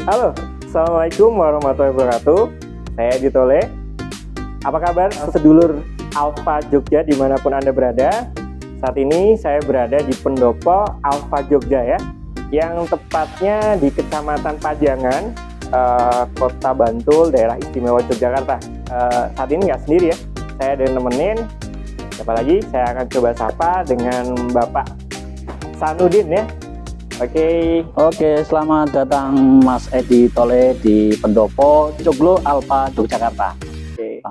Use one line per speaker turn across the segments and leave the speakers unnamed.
Halo, Assalamualaikum warahmatullahi wabarakatuh. Saya Ditole. Apa kabar sedulur Alfa Jogja dimanapun Anda berada? Saat ini saya berada di Pendopo Alfa Jogja ya, yang tepatnya di Kecamatan Pajangan, Kota Bantul, Daerah Istimewa Yogyakarta. Saat ini nggak sendiri ya, saya ada yang nemenin. Siapa lagi? Saya akan coba sapa dengan Bapak Sanudin ya.
Oke, selamat datang Mas Edi Tole di Pendopo Joglo Alfa Yogyakarta.
Oke.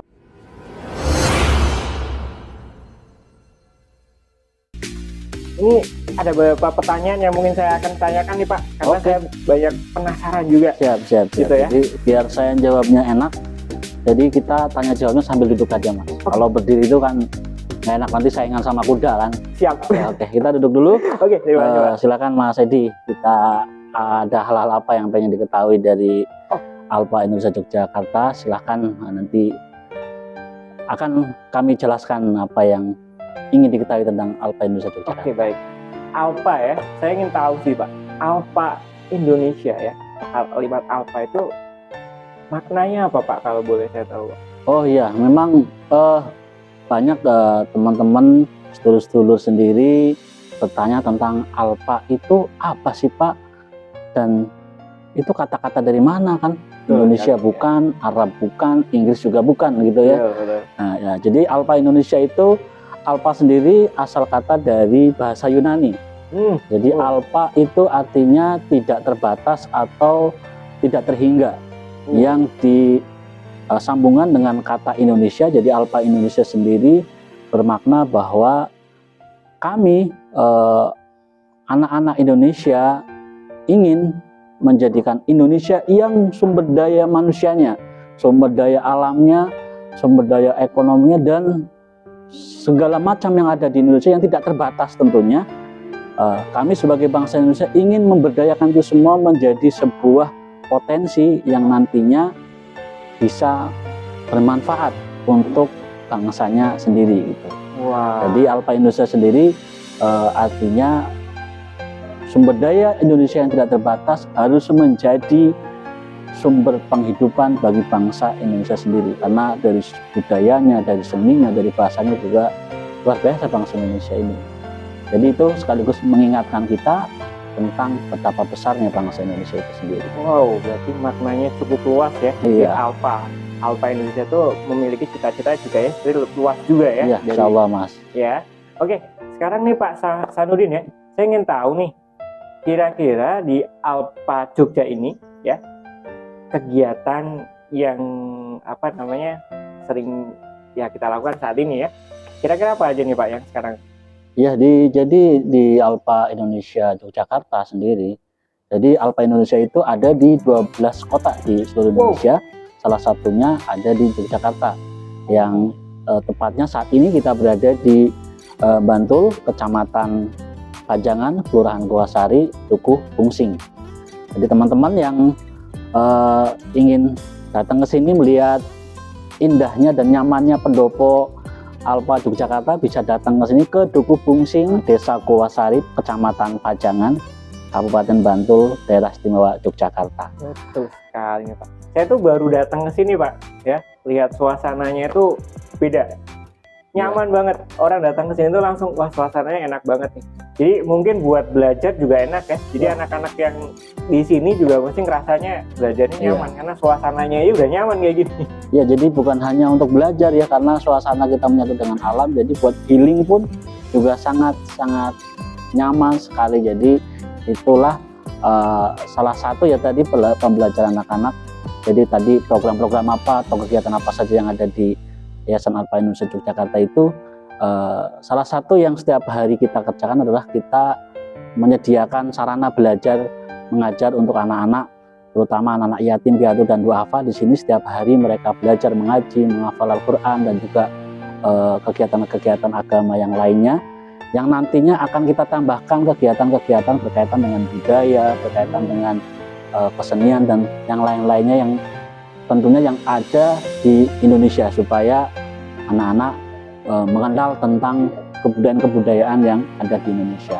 Ini ada beberapa pertanyaan yang mungkin saya akan tanyakan nih Pak, karena saya banyak penasaran juga.
Siap.
Gitu ya.
Jadi biar saya jawabnya enak, jadi kita tanya jawabnya sambil duduk aja Mas. Kalau berdiri itu kan nggak enak, nanti saingan sama kuda kan.
Siap.
Ya, oke, kita duduk dulu.
Oke, terima kasih Pak.
Silakan Mas Edi, kita ada hal-hal apa yang pengen diketahui dari Alfa Indonesia Yogyakarta? Silakan, nanti akan kami jelaskan apa yang ingin diketahui tentang Alfa Indonesia Yogyakarta.
Oke, baik. Alfa ya, saya ingin tahu sih Pak, Alfa Indonesia ya, kalimat Alfa itu maknanya apa Pak, kalau boleh saya tahu Pak?
Oh iya, memang banyak teman-teman sedulur-sedulur sendiri bertanya tentang Alfa itu apa sih Pak, dan itu kata-kata dari mana kan? Indonesia bukan, Arab bukan, Inggris juga bukan gitu ya. Nah, ya, jadi Alfa Indonesia itu, Alfa sendiri asal kata dari bahasa Yunani. Jadi Alfa itu artinya tidak terbatas atau tidak terhingga, yang disambungan dengan kata Indonesia. Jadi Alfa Indonesia sendiri bermakna bahwa kami anak-anak Indonesia ingin menjadikan Indonesia yang sumber daya manusianya, sumber daya alamnya, sumber daya ekonominya, dan segala macam yang ada di Indonesia yang tidak terbatas tentunya. Kami sebagai bangsa Indonesia ingin memberdayakan itu semua menjadi sebuah potensi yang nantinya bisa bermanfaat untuk bangsanya sendiri gitu.
Wow.
Jadi Alfa Indonesia sendiri artinya sumber daya Indonesia yang tidak terbatas harus menjadi sumber penghidupan bagi bangsa Indonesia sendiri, karena dari budayanya, dari seninya, dari bahasanya juga luar biasa bangsa Indonesia ini. Jadi itu sekaligus mengingatkan kita tentang betapa besarnya bangsa Indonesia itu sendiri.
Wow, berarti maknanya cukup luas ya.
Iya.
Alfa Indonesia itu memiliki cita-cita juga ya, jadi luas juga ya.
Iya, insya Allah Mas.
Ya, oke. Sekarang nih Pak Sanudin ya, saya ingin tahu nih, kira-kira di Alfa Jogja ini ya, kegiatan yang sering ya kita lakukan saat ini ya, kira-kira apa aja nih Pak yang sekarang?
Ya, jadi di Alfa Indonesia Yogyakarta sendiri, jadi Alfa Indonesia itu ada di 12 kota di seluruh Indonesia. Salah satunya ada di Yogyakarta, yang tepatnya saat ini kita berada di Bantul, Kecamatan Pajangan, Kelurahan Goasari, Dukuh Bungsing. Jadi teman-teman yang ingin datang ke sini melihat indahnya dan nyamannya Pendopo Alfa Yogyakarta, bisa datang ke sini ke Dukuh Bungsing, Desa Goasari, Kecamatan Pajangan, Kabupaten Bantul, Daerah Istimewa Yogyakarta.
Betul sekali Pak. Saya tuh baru datang ke sini Pak, ya, lihat suasananya itu beda, nyaman banget. Orang datang ke sini tuh langsung, wah suasananya enak banget nih. Jadi mungkin buat belajar juga enak ya. Jadi anak-anak yang di sini juga mesti ngerasanya belajarnya nyaman, karena suasananya ya udah nyaman kayak gini.
Ya, jadi bukan hanya untuk belajar ya, karena suasana kita menyatu dengan alam, jadi buat healing pun juga sangat-sangat nyaman sekali. Jadi itulah salah satu ya tadi pembelajaran anak-anak. Jadi tadi program-program apa atau kegiatan apa saja yang ada di Yayasan Alfa Indonesia Yogyakarta itu, salah satu yang setiap hari kita kerjakan adalah kita menyediakan sarana belajar mengajar untuk anak-anak, terutama anak-anak yatim piatu dan duafa. Di sini setiap hari mereka belajar mengaji, menghafal Al-Quran, dan juga kegiatan-kegiatan agama yang lainnya, yang nantinya akan kita tambahkan kegiatan-kegiatan berkaitan dengan budaya, berkaitan dengan kesenian dan yang lain-lainnya yang tentunya yang ada di Indonesia, supaya anak-anak mengenal tentang kebudayaan-kebudayaan yang ada di Indonesia.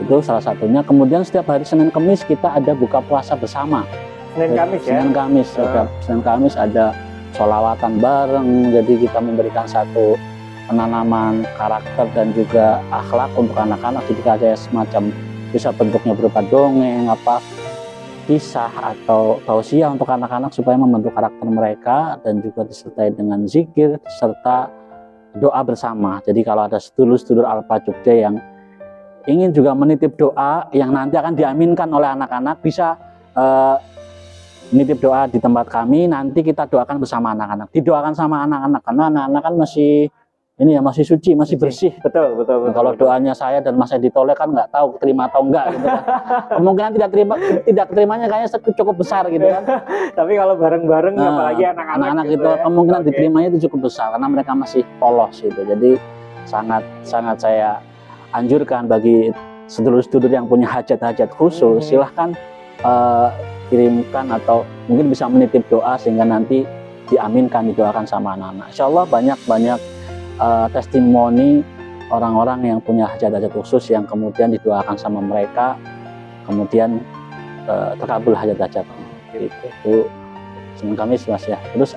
Itu salah satunya. Kemudian setiap hari Senin Kamis kita ada buka puasa bersama.
Senin Kamis ya.
Senin Kamis, setiap Senin Kamis ada sholawatan bareng. Jadi kita memberikan satu penanaman karakter dan juga akhlak untuk anak-anak. Jadi ada semacam bisa bentuknya berupa dongeng, kisah atau tausiah untuk anak-anak supaya membentuk karakter mereka, dan juga disertai dengan zikir serta doa bersama. Jadi kalau ada sedulur-sedulur Alpha Jogja yang ingin juga menitip doa yang nanti akan diaminkan oleh anak-anak, bisa nitip doa di tempat kami, nanti kita doakan bersama anak-anak. Didoakan sama anak-anak karena anak-anak kan masih ini ya, masih suci, masih bersih.
Betul.
Kalau doanya saya dan Mas Edi Tole kan nggak tahu terima atau enggak gitu kan. Kemungkinan tidak keterimanya kayaknya cukup besar gitu kan.
Tapi kalau bareng-bareng apalagi anak-anak
gitu ya, kemungkinan diterimanya itu cukup besar karena mereka masih polos gitu. Jadi sangat saya anjurkan bagi sedulur-sedulur yang punya hajat-hajat khusus, silahkan kirimkan atau mungkin bisa menitip doa sehingga nanti diaminkan, didoakan sama anak-anak. Insya Allah banyak testimoni orang-orang yang punya hajat-hajat khusus yang kemudian didoakan sama mereka, kemudian terkabul hajat-hajatnya. Itu Senin Kamis Mas ya. Terus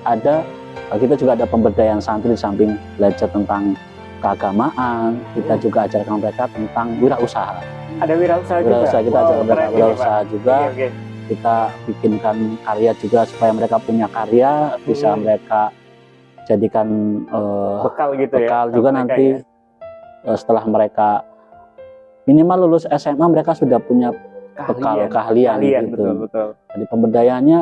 kita juga ada pemberdayaan santri, di samping belajar tentang keagamaan, kita juga ajarkan mereka tentang wirausaha.
Ada wirausaha juga.
Kita ajarkan mereka wirausaha juga.
Okay.
Kita bikinkan karya juga supaya mereka punya karya, bisa mereka jadikan
bekal gitu
bekal
ya.
juga nanti setelah mereka minimal lulus SMA mereka sudah punya bekal keahlian gitu.
Betul.
Jadi pemberdayaannya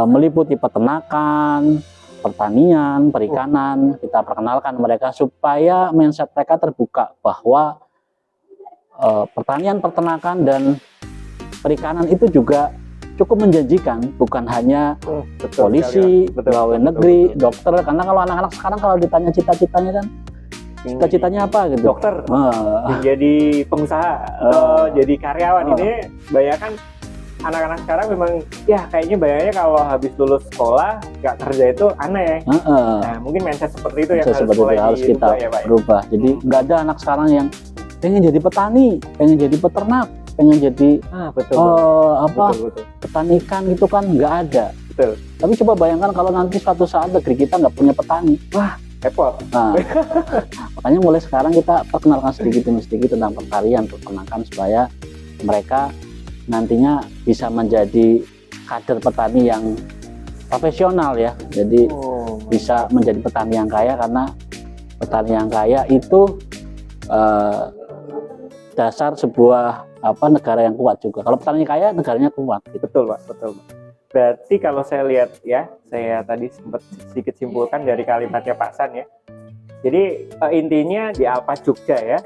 meliputi peternakan, pertanian, perikanan. Kita perkenalkan mereka supaya mindset mereka terbuka bahwa pertanian, peternakan dan perikanan itu juga cukup menjanjikan, bukan hanya polisi, pegawai negeri, dokter. Karena kalau anak-anak sekarang kalau ditanya cita-citanya kan, cita-citanya apa gitu?
Dokter, jadi pengusaha atau jadi karyawan. Ini bayangkan anak-anak sekarang memang ya kayaknya bayangnya kalau habis lulus sekolah nggak kerja itu aneh. Nah mungkin mindset seperti itu yang harus
kita berubah. Jadi nggak ada anak sekarang yang pengen jadi petani, pengen jadi peternak, pengen jadi petani ikan gitu kan, nggak ada.
Betul.
Tapi coba bayangkan kalau nanti suatu saat negeri kita nggak punya petani,
wah repot.
Nah, makanya mulai sekarang kita perkenalkan sedikit demi sedikit tentang pertanian, peternakan supaya mereka nantinya bisa menjadi kader petani yang profesional ya. Jadi bisa menjadi petani yang kaya, karena petani yang kaya itu dasar sebuah negara yang kuat juga. Kalau petani kaya, negaranya kuat. Gitu.
Betul Pak. Berarti kalau saya lihat ya, saya tadi sempat sedikit simpulkan dari kalimatnya Pak San ya. Jadi intinya di Alpha Jogja ya.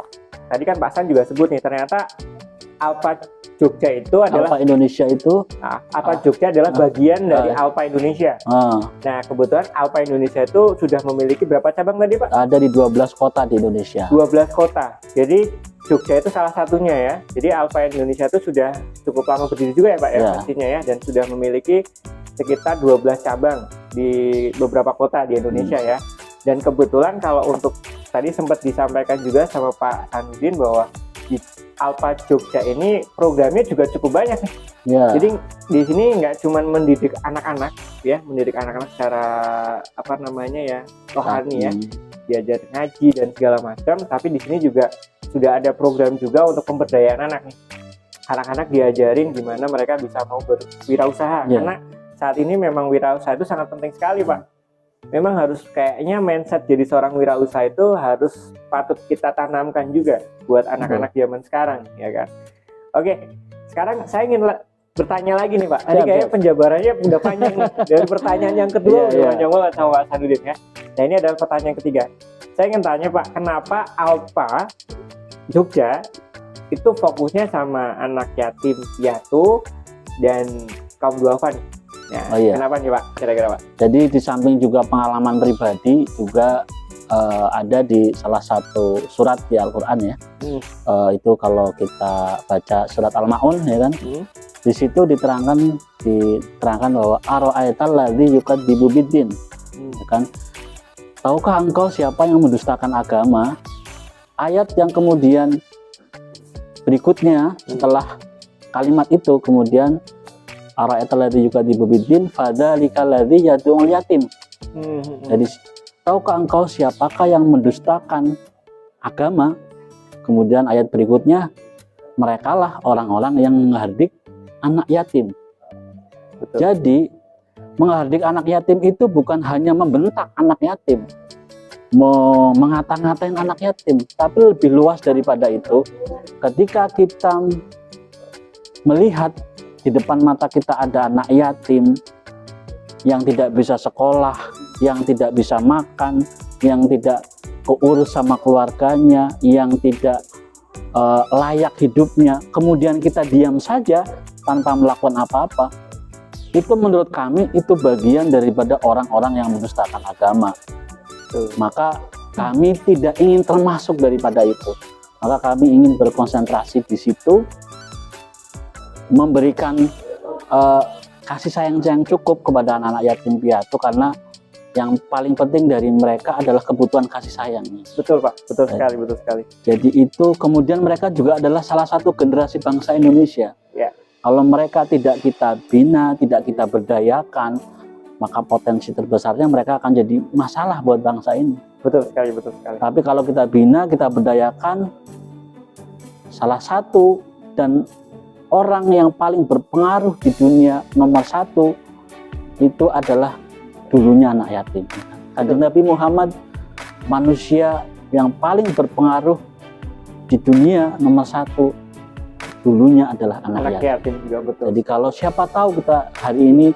Tadi kan Pak San juga sebut nih, ternyata Alpha Jogja itu adalah
Alpha Indonesia itu.
Alpha Jogja adalah bagian dari Alpha Indonesia. Nah kebetulan Alpha Indonesia itu sudah memiliki berapa cabang tadi Pak?
Ada di 12 kota di Indonesia.
12 kota. Jadi Jogja itu salah satunya ya. Jadi Alpha Indonesia itu sudah cukup lama berdiri juga ya Pak ya pastinya ya, dan sudah memiliki sekitar 12 cabang di beberapa kota di Indonesia ya. Dan kebetulan kalau untuk tadi sempat disampaikan juga sama Pak Sanudin bahwa di Alpha Jogja ini programnya juga cukup banyak nih. Jadi di sini nggak cuma mendidik anak-anak ya, mendidik anak-anak secara rohani ya, diajar ngaji dan segala macam, tapi di sini juga sudah ada program juga untuk pemberdayaan anak nih. Anak-anak diajarin gimana mereka bisa mau berwirausaha karena saat ini memang wirausaha itu sangat penting sekali Pak. Memang harus kayaknya mindset jadi seorang wirausaha itu harus patut kita tanamkan juga buat anak-anak zaman sekarang ya kan. Oke, sekarang saya ingin bertanya lagi nih Pak. Tadi kayaknya penjabarannya udah panjang nih. Dari pertanyaan yang kedua udah panjang banget sama Pak Sanudin ya. Nah ini adalah pertanyaan yang ketiga. Saya ingin tanya Pak, kenapa Alpha Jogja itu fokusnya sama anak yatim piatu dan kaum duafa nih? Nah, kenapa nih Pak? Kira-kira Pak?
Jadi di samping juga pengalaman pribadi juga ada di salah satu surat di Al-Quran ya. Itu kalau kita baca surat Al-Ma'un ya kan. Di situ diterangkan bahwa ara'aital ladzi yukadzibu biddin. Ya kan? Tahukah engkau siapa yang mendustakan agama? Ayat yang kemudian berikutnya setelah kalimat itu kemudian ara'aital ladzi yukadzdzibu biddin fadzalikal ladzi yad'ul yatim. Jadi tahukah engkau siapakah yang mendustakan agama? Kemudian ayat berikutnya, merekalah orang-orang yang menghardik anak yatim.
Betul.
Jadi menghardik anak yatim itu bukan hanya membentak anak yatim, mengata-ngatain anak yatim, tapi lebih luas daripada itu. Ketika kita melihat di depan mata kita ada anak yatim yang tidak bisa sekolah, yang tidak bisa makan, yang tidak keurus sama keluarganya, yang tidak layak hidupnya, kemudian kita diam saja tanpa melakukan apa-apa, itu menurut kami itu bagian daripada orang-orang yang mendustakan agama. Maka kami tidak ingin termasuk daripada itu. Maka kami ingin berkonsentrasi di situ, memberikan kasih sayang yang cukup kepada anak-anak yatim piatu, karena yang paling penting dari mereka adalah kebutuhan kasih sayangnya.
Betul Pak, betul sekali, betul sekali.
Jadi itu kemudian mereka juga adalah salah satu generasi bangsa Indonesia.
Ya.
Kalau mereka tidak kita bina, tidak kita berdayakan, maka potensi terbesarnya mereka akan jadi masalah buat bangsa ini.
Betul sekali, betul sekali.
Tapi kalau kita bina, kita berdayakan, salah satu dan orang yang paling berpengaruh di dunia nomor satu itu adalah dulunya anak yatim. Kanjeng Nabi Muhammad, manusia yang paling berpengaruh di dunia nomor satu, dulunya adalah anak yatim.
Juga betul.
Jadi kalau siapa tahu kita hari ini,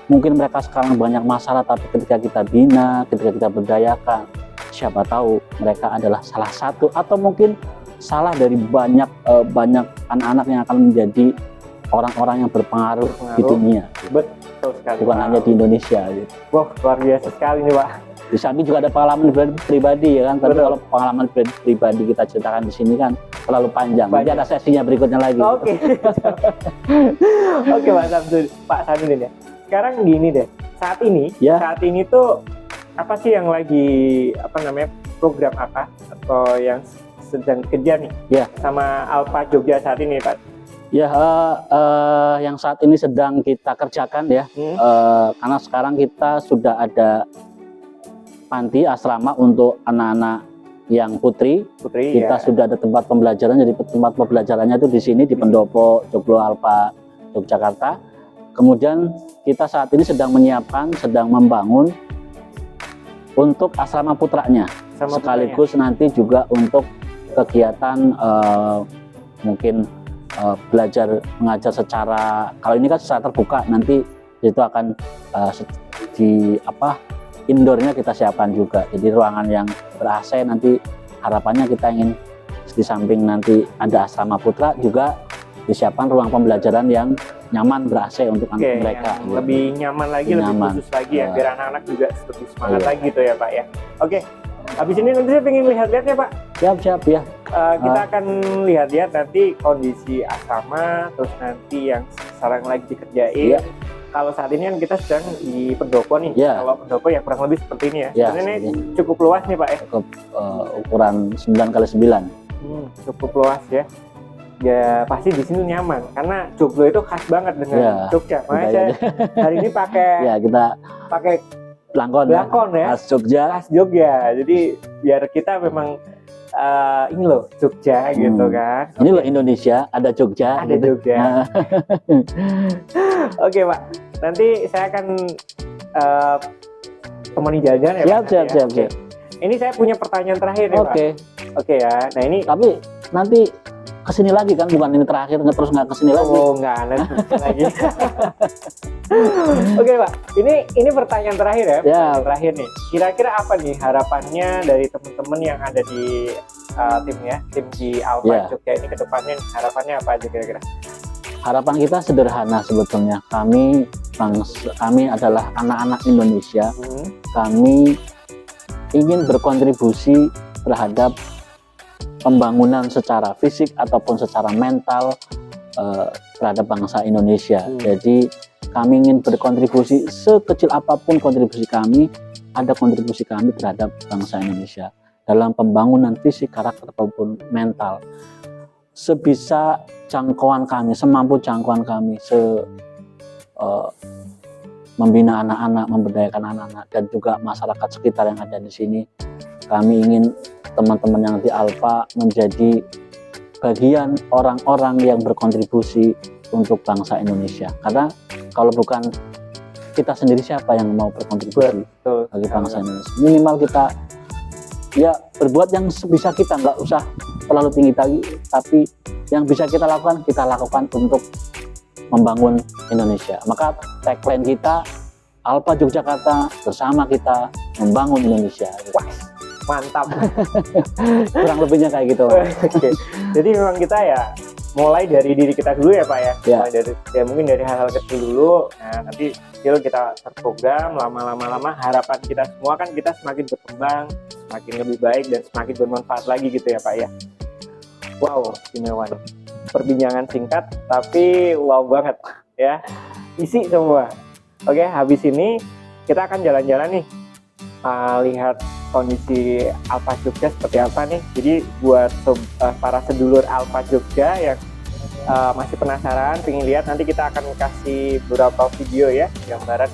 mungkin mereka sekarang banyak masalah, tapi ketika kita bina, ketika kita berdayakan, siapa tahu mereka adalah salah satu atau mungkin salah dari banyak anak-anak yang akan menjadi orang-orang yang berpengaruh di dunia.
Betul sekali.
Bukan hanya di Indonesia. Gitu.
Wah, luar biasa sekali nih Pak.
Di samping juga ada pengalaman pribadi ya kan. Tapi
Betul.
kalau pengalaman pribadi kita ceritakan di sini kan terlalu panjang. Nanti ada sesinya berikutnya lagi.
Oke. Oke Pak Samsudin ya. Sekarang gini deh. Saat ini tuh apa sih yang lagi program apa atau yang sedang kerja nih sama Alpha Jogja saat ini Pak?
Ya, yang saat ini sedang kita kerjakan ya, karena sekarang kita sudah ada panti asrama untuk anak-anak yang putri kita sudah ada tempat pembelajaran. Jadi tempat pembelajarannya itu di sini di Pendopo Joglo Alpha Yogyakarta. Kemudian kita saat ini sedang menyiapkan, sedang membangun untuk asrama putranya, sekaligus nanti juga untuk kegiatan mungkin belajar mengajar secara, kalau ini kan secara terbuka, nanti itu akan indoornya kita siapkan juga. Jadi ruangan yang ber-AC nanti harapannya kita ingin di samping nanti ada asrama putra juga disiapkan ruang pembelajaran yang nyaman ber-AC untuk anak mereka.
Gitu. Lebih nyaman lagi, lebih khusus lagi ya, biar anak-anak juga lebih semangat lagi gitu ya Pak ya. Oke. Habis ini nanti saya pengen lihat-lihat ya Pak.
Siap ya.
Kita akan lihat-lihat nanti kondisi asrama, terus nanti yang sekarang lagi dikerjain. Kalau saat ini kan kita sedang di Pendopo nih. Kalau Pendopo ya kurang lebih seperti ini ya. Sebenarnya ini cukup luas nih Pak ya.
Cukup ukuran 9x9.
Cukup luas ya. Ya pasti di sini nyaman karena Joglo itu khas banget dengan Jogja. Makanya saya hari ini pakai
kita
pakai
belangkon ya. Khas
Jogja. Jadi biar kita memang ini loh Jogja gitu kan.
Ini loh Indonesia, ada Jogja.
Ada gitu. Jogja. Oke Pak, nanti saya akan temani jalan-jalan ya. Siap. Ini saya punya pertanyaan terakhir ya Pak. Oke ya. Nah ini.
Tapi nanti kesini lagi kan, bukan ini terakhir terus nggak kesini lagi.
Oh nggak lagi. Oke Pak, ini pertanyaan terakhir ya. Pertanyaan terakhir nih. Kira-kira apa nih harapannya dari teman-teman yang ada di tim di Alpha Jogja ini ke depannya? Harapannya apa aja kira-kira?
Harapan kita sederhana sebetulnya. Kami adalah anak-anak Indonesia. Kami ingin berkontribusi terhadap pembangunan secara fisik ataupun secara mental terhadap bangsa Indonesia. Jadi kami ingin berkontribusi sekecil apapun kontribusi kami, ada kontribusi kami terhadap bangsa Indonesia dalam pembangunan fisik, karakter ataupun mental. sebisa jangkauan kami, semampu jangkauan kami, membina anak-anak, memberdayakan anak-anak dan juga masyarakat sekitar yang ada di sini. Kami ingin teman-teman yang di Alpha menjadi bagian orang-orang yang berkontribusi untuk bangsa Indonesia. Karena kalau bukan kita sendiri, siapa yang mau berkontribusi bagi bangsa Indonesia? Minimal kita ya berbuat yang sebisa kita, nggak usah terlalu tinggi tapi yang bisa kita lakukan untuk membangun Indonesia. Maka tagline kita Alpha Yogyakarta, bersama kita membangun Indonesia.
Wah, mantap.
Kurang lebihnya kayak gitu.
Oke. Jadi memang kita ya mulai dari diri kita dulu ya Pak ya. Mulai dari ya mungkin dari hal-hal kecil dulu. Nah, nanti kecil kita terprogram, lama-lama harapan kita semua kan kita semakin berkembang, semakin lebih baik dan semakin bermanfaat lagi gitu ya Pak ya. Wow, istimewa. Perbincangan singkat tapi wow banget ya. Isi semua. Oke, habis ini kita akan jalan-jalan nih. Lihat kondisi Alpha Jogja seperti apa nih. Jadi buat para sedulur Alpha Jogja yang masih penasaran, pengen lihat, nanti kita akan kasih beberapa video ya, gambaran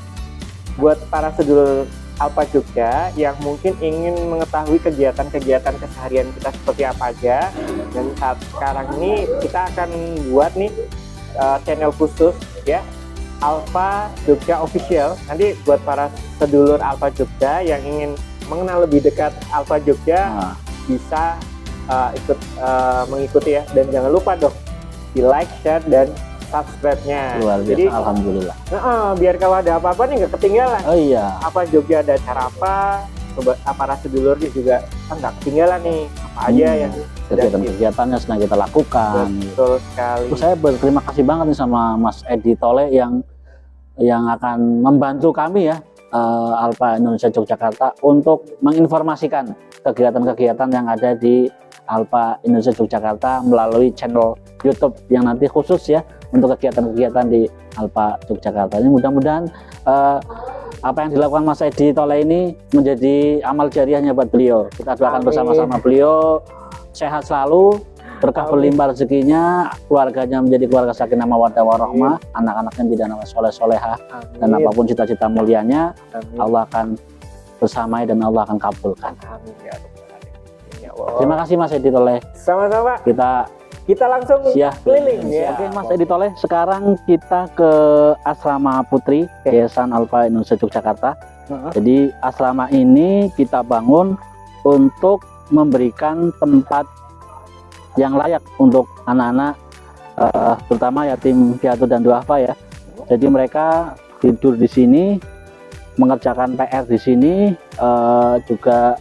buat para sedulur Alpha Jogja yang mungkin ingin mengetahui kegiatan-kegiatan keseharian kita seperti apa aja. Dan saat sekarang ini kita akan buat nih channel khusus ya, Alpha Jogja Official. Nanti buat para sedulur Alpha Jogja yang ingin mengenal lebih dekat Alpha Jogja bisa ikut mengikuti ya. Dan jangan lupa dong di like, share, dan subscribe-nya.
Luar biasa. Jadi alhamdulillah.
Biar kalau ada apa-apa nih nggak ketinggalan.
Oh iya.
Apa Jogja ada acara apa? Coba para sedulur juga nggak ketinggalan nih apa aja yang
kegiatan-kegiatan yang sedang kita lakukan.
Betul sekali.
Saya berterima kasih banget nih sama Mas Edi Tole yang akan membantu kami ya, Alpha Indonesia Yogyakarta, untuk menginformasikan kegiatan-kegiatan yang ada di Alpha Indonesia Yogyakarta melalui channel YouTube yang nanti khusus ya untuk kegiatan-kegiatan di Alpha Yogyakarta. Ini mudah-mudahan apa yang dilakukan Mas Edi Tole ini menjadi amal jariahnya buat beliau. Kita doakan bersama-sama beliau sehat selalu, berkah berlimpah rezekinya, keluarganya menjadi keluarga sakinah mawaddah warahmah, anak-anaknya menjadi anak soleh solehah, dan apapun cita-cita mulianya Allah akan bersamai dan Allah akan kabulkan. Amin ya Allah. Terima kasih Mas Edi Tole.
Sama-sama. Kita langsung keliling ya.
Oke Mas Edi Tole, sekarang kita ke Asrama Putri Yayasan Alpha Indonesia Yogyakarta. Jadi asrama ini kita bangun untuk memberikan tempat yang layak untuk anak-anak, terutama yatim piatu dan duafa ya. Jadi mereka tidur di sini, mengerjakan PR di sini, juga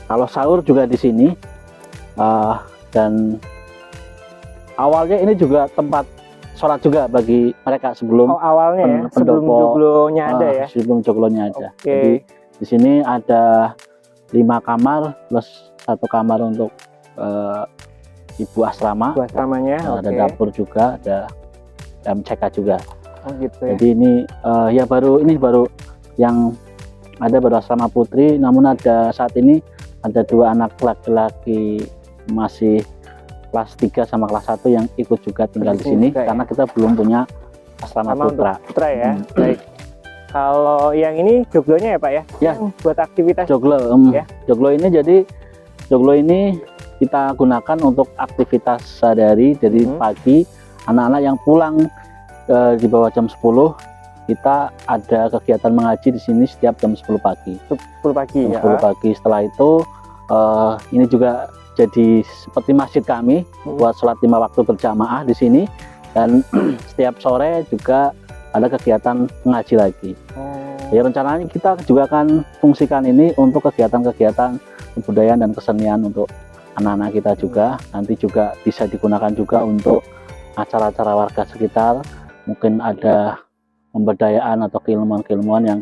kalau sahur juga di sini, dan awalnya ini juga tempat sholat juga bagi mereka sebelum
awalnya ya, sebelum joglonya ada ya.
Sebelum joglonya ada.
Oke.
Jadi di sini ada 5 kamar plus 1 kamar untuk ibu asrama.
Ibu asramanya.
Ada dapur juga, ada MCK juga.
Oh gitu ya.
Jadi ini ya baru yang ada baru asrama putri, namun ada saat ini ada 2 anak laki-laki masih kelas 3 sama kelas 1 yang ikut juga tinggal di sini ya? Karena kita belum punya asrama putra.
Putra ya. Baik. Kalau yang ini joglonya ya Pak ya?
Ya.
Buat aktivitas
joglo.
Ya.
Joglo ini kita gunakan untuk aktivitas sehari-hari dari pagi. Anak-anak yang pulang di bawah jam 10, kita ada kegiatan mengaji di sini setiap jam 10 pagi.
10 pagi
ya. 10 pagi. Setelah itu ini juga jadi seperti masjid kami buat sholat 5 waktu berjamaah di sini, dan setiap sore juga ada kegiatan mengaji lagi. Ya, rencananya kita juga akan fungsikan ini untuk kegiatan-kegiatan kebudayaan dan kesenian untuk anak-anak kita juga. Nanti juga bisa digunakan juga untuk acara-acara warga sekitar. Mungkin ada pemberdayaan atau keilmuan-keilmuan yang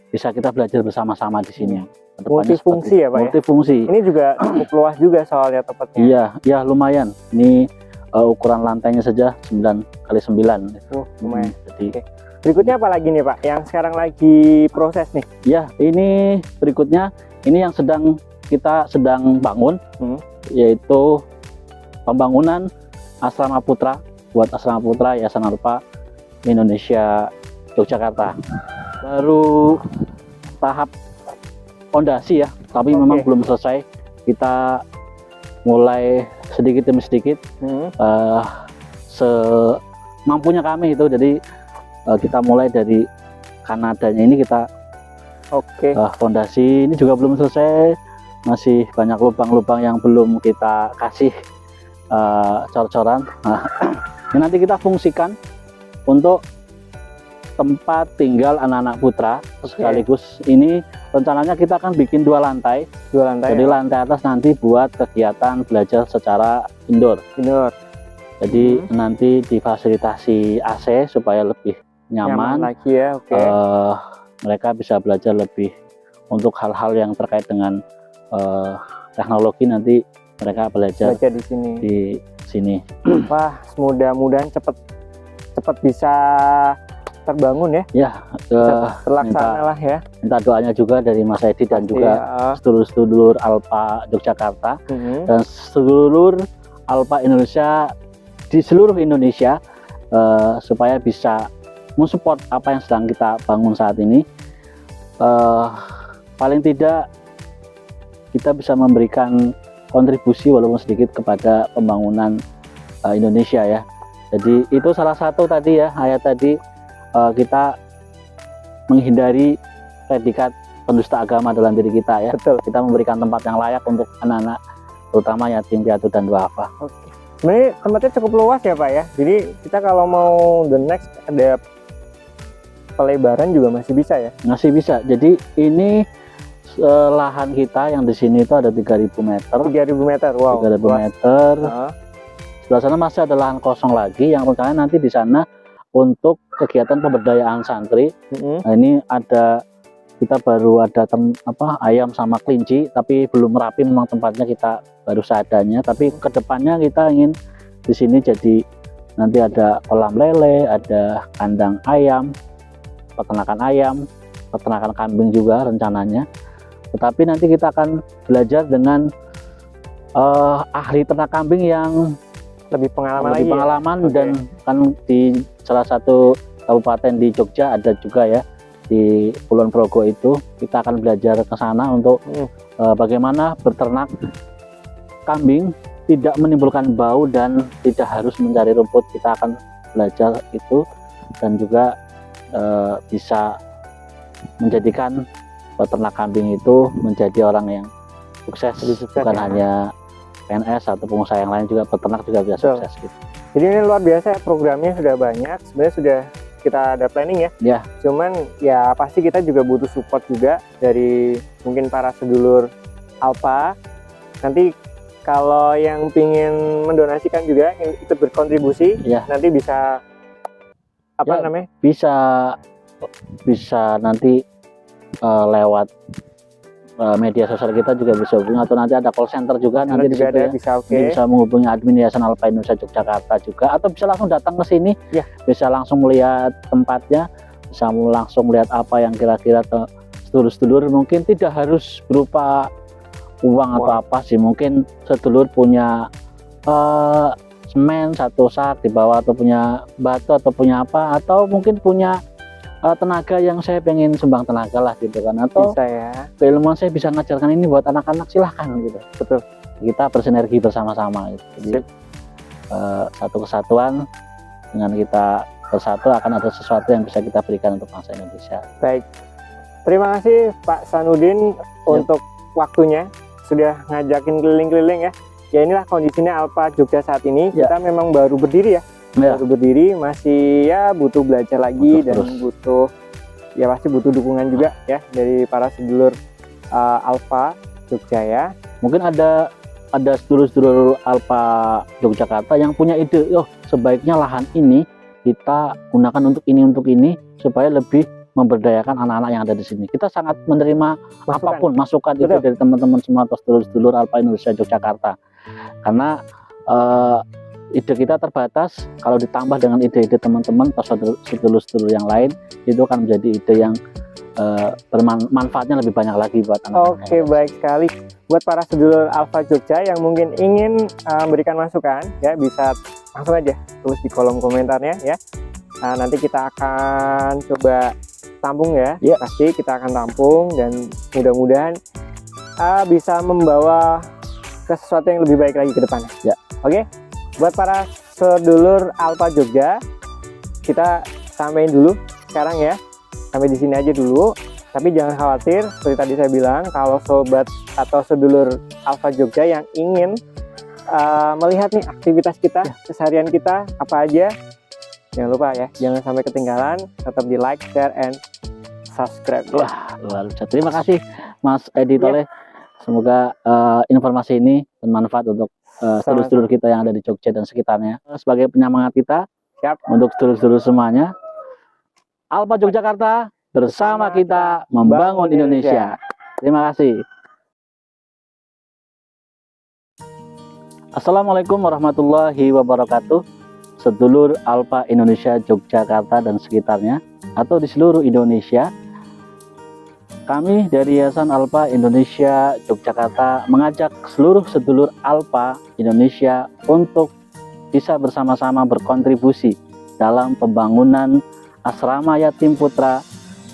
bisa kita belajar bersama-sama di sini.
Multifungsi ya Pak
multifungsi.
Ini juga cukup luas juga soalnya tempatnya.
Iya lumayan. Ini ukuran lantainya saja 9x9.
Lumayan.
Jadi
berikutnya apa lagi nih Pak yang sekarang lagi proses nih?
Ya, ini berikutnya, ini yang kita sedang bangun, yaitu pembangunan Asrama Putra, buat Asrama Putra Yayasan Alfa Indonesia Yogyakarta. Baru tahap fondasi ya, tapi memang belum selesai. Kita mulai sedikit demi sedikit, semampunya kami itu. Jadi kita mulai dari Kanadanya ini kita fondasi. Ini juga belum selesai, masih banyak lubang-lubang yang belum kita kasih cor-coran. Nah, ini nanti kita fungsikan untuk tempat tinggal anak-anak putra, sekaligus ini rencananya kita akan bikin dua lantai. Jadi lantai atas nanti buat kegiatan belajar secara indoor. Jadi nanti difasilitasi AC supaya lebih nyaman lagi ya. Mereka bisa belajar lebih untuk hal-hal yang terkait dengan teknologi. Nanti mereka belajar di sini.
Wah, mudah-mudahan cepat bisa terbangun ya.
Ya,
terlaksana lah ya.
Minta doanya juga dari Mas Edi dan juga sedulur-sedulur Alfa Yogyakarta dan sedulur Alfa Indonesia di seluruh Indonesia, supaya bisa mensupport apa yang sedang kita bangun saat ini. Paling tidak kita bisa memberikan kontribusi walaupun sedikit kepada pembangunan Indonesia ya. Jadi itu salah satu tadi ya, ayat tadi, kita menghindari predikat pendusta agama dalam diri kita ya.
Betul.
Kita memberikan tempat yang layak untuk anak-anak, terutama yatim piatu dan duafa.
Sebenarnya tempatnya cukup luas ya Pak ya. Jadi kita kalau mau the next ada pelebaran juga masih bisa ya.
Masih bisa. Jadi ini lahan kita yang di sini itu ada 3.000 meter.
3.000 meter, wow.
3.000 meter. Sebelah sana masih ada lahan kosong lagi yang rencananya nanti di sana untuk kegiatan pemberdayaan santri. Nah, ini ada, kita baru ada ayam sama kelinci, tapi belum rapi memang tempatnya, kita baru seadanya. Tapi kedepannya kita ingin di sini jadi nanti ada kolam lele, ada kandang ayam, peternakan kambing juga rencananya. Tetapi nanti kita akan belajar dengan ahli ternak kambing yang
lebih pengalaman
dan kan di salah satu kabupaten di Jogja ada juga ya, di Kulon Progo itu. Kita akan belajar ke sana untuk bagaimana berternak kambing tidak menimbulkan bau dan tidak harus mencari rumput. Kita akan belajar itu dan juga bisa menjadikan peternak kambing itu menjadi orang yang sukses, bukan hanya PNS atau pengusaha yang lain, juga peternak juga bisa sukses gitu.
Jadi ini luar biasa ya, programnya sudah banyak, sebenarnya sudah kita ada planning ya. Cuman ya pasti kita juga butuh support juga dari mungkin para sedulur Alfa. Nanti kalau yang pingin mendonasikan juga, ikut berkontribusi, nanti bisa namanya? Bisa nanti lewat media sosial kita juga bisa hubungi, atau nanti ada call center juga nanti juga ada,
ya. Bisa menghubungi admin Yayasan Alfa Indonesia Yogyakarta juga, atau bisa langsung datang ke sini, bisa langsung melihat tempatnya, bisa langsung melihat apa yang kira-kira sedulur-sedulur mungkin tidak harus berupa uang atau apa sih, mungkin sedulur punya semen 1 sak di bawah, atau punya batu, atau punya apa, atau mungkin punya tenaga yang saya pengen sumbang tenaga lah gitu kan, atau
bisa ya,
keilmuan saya bisa ngajarkan ini buat anak-anak, silahkan gitu.
Betul.
Kita bersinergi bersama-sama gitu. Jadi satu kesatuan, dengan kita bersatu akan ada sesuatu yang bisa kita berikan untuk bangsa Indonesia. Baik,
terima kasih Pak Sanudin untuk waktunya, sudah ngajakin keliling-keliling ya. Ya inilah kondisinya Alfa Jogja saat ini. Kita memang baru berdiri ya. Baru berdiri, masih ya butuh belajar lagi, dan butuh ya pasti butuh dukungan juga ya dari para sedulur Alfa Jogja ya.
Mungkin ada sedulur-sedulur Alfa Yogyakarta yang punya ide, sebaiknya lahan ini kita gunakan untuk ini supaya lebih memberdayakan anak-anak yang ada di sini. Kita sangat menerima apapun masukan itu dari teman-teman semua atau sedulur-sedulur Alfa Indonesia Yogyakarta, karena ide kita terbatas. Kalau ditambah dengan ide-ide teman-teman atau sedulur-sedulur yang lain, itu akan menjadi ide yang manfaatnya lebih banyak lagi buat anak-anak.
Oke, baik sekali. Buat para sedulur Alfa Jogja yang mungkin ingin memberikan masukan, ya bisa langsung aja tulis di kolom komentarnya ya. Nanti kita akan coba tampung ya. Pasti kita akan tampung dan mudah-mudahan bisa membawa ke sesuatu yang lebih baik lagi ke depannya.
Ya.
Oke, buat para sedulur Alfa Jogja, kita sampein dulu sekarang ya. Sampai di sini aja dulu. Tapi jangan khawatir, seperti tadi saya bilang, kalau sobat atau sedulur Alfa Jogja yang ingin melihat nih aktivitas kita, keseharian kita apa aja, jangan lupa ya, jangan sampai ketinggalan. Tetap di like, share, and subscribe.
Wah, luar biasa. Terima kasih Mas Edi Toleh. Semoga informasi ini bermanfaat untuk sedulur-sedulur kita yang ada di Jogja dan sekitarnya. Sebagai penyemangat kita, untuk sedulur-sedulur semuanya, Alfa Yogyakarta bersama kita membangun Indonesia. Terima kasih. Assalamualaikum warahmatullahi wabarakatuh. Sedulur Alfa Indonesia Yogyakarta dan sekitarnya, atau di seluruh Indonesia, kami dari Yayasan Alfa Indonesia Yogyakarta mengajak seluruh sedulur Alfa Indonesia untuk bisa bersama-sama berkontribusi dalam pembangunan asrama yatim putra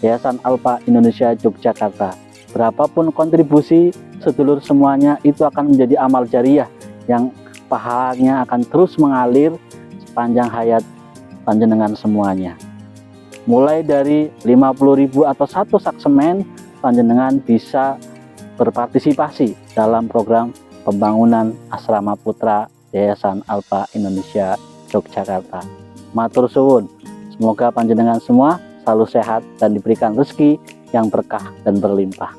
Yayasan Alfa Indonesia Yogyakarta. Berapapun kontribusi sedulur semuanya, itu akan menjadi amal jariah yang pahalanya akan terus mengalir sepanjang hayat panjenengan semuanya. Mulai dari 50.000 atau 1 sak semen, panjenengan bisa berpartisipasi dalam program pembangunan asrama putra Yayasan Alfa Indonesia Yogyakarta. Matur suwun. Semoga panjenengan semua selalu sehat dan diberikan rezeki yang berkah dan berlimpah.